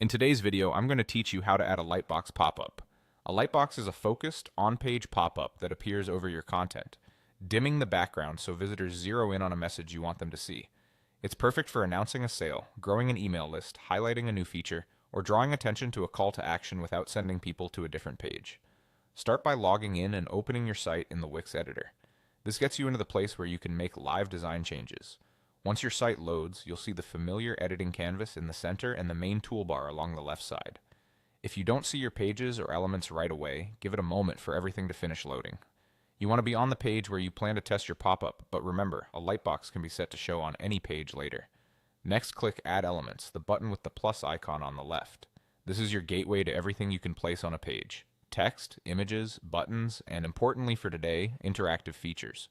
In today's video, I'm going to teach you how to add a Lightbox pop-up. A Lightbox is a focused, on-page pop-up that appears over your content, dimming the background so visitors zero in on a message you want them to see. It's perfect for announcing a sale, growing an email list, highlighting a new feature, or drawing attention to a call to action without sending people to a different page. Start by logging in and opening your site in the Wix editor. This gets you into the place where you can make live design changes. Once your site loads, you'll see the familiar editing canvas in the center and the main toolbar along the left side. If you don't see your pages or elements right away, give it a moment for everything to finish loading. You want to be on the page where you plan to test your pop-up, but remember, a lightbox can be set to show on any page later. Next, click Add Elements, the button with the plus icon on the left. This is your gateway to everything you can place on a page: text, images, buttons, and importantly for today, interactive features.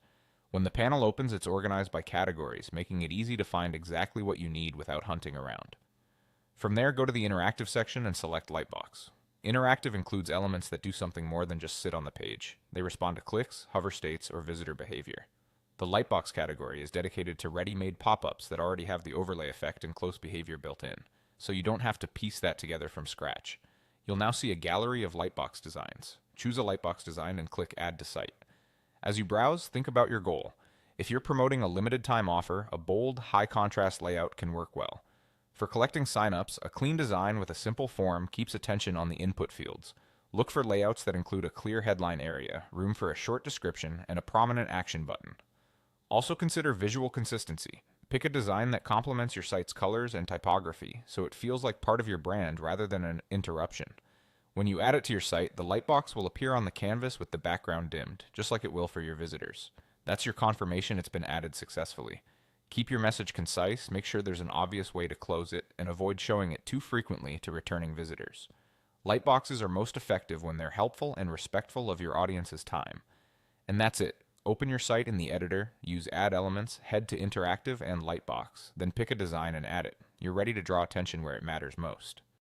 When the panel opens, it's organized by categories, making it easy to find exactly what you need without hunting around. From there, go to the Interactive section and select Lightbox. Interactive includes elements that do something more than just sit on the page. They respond to clicks, hover states, or visitor behavior. The Lightbox category is dedicated to ready-made pop-ups that already have the overlay effect and close behavior built in, so you don't have to piece that together from scratch. You'll now see a gallery of Lightbox designs. Choose a Lightbox design and click Add to Site. As you browse, think about your goal. If you're promoting a limited time offer, a bold, high contrast layout can work well. For collecting signups, a clean design with a simple form keeps attention on the input fields. Look for layouts that include a clear headline area, room for a short description, and a prominent action button. Also consider visual consistency. Pick a design that complements your site's colors and typography, so it feels like part of your brand rather than an interruption. When you add it to your site, the lightbox will appear on the canvas with the background dimmed, just like it will for your visitors. That's your confirmation it's been added successfully. Keep your message concise, make sure there's an obvious way to close it, and avoid showing it too frequently to returning visitors. Lightboxes are most effective when they're helpful and respectful of your audience's time. And that's it. Open your site in the editor, use Add Elements, head to Interactive and Lightbox, then pick a design and add it. You're ready to draw attention where it matters most.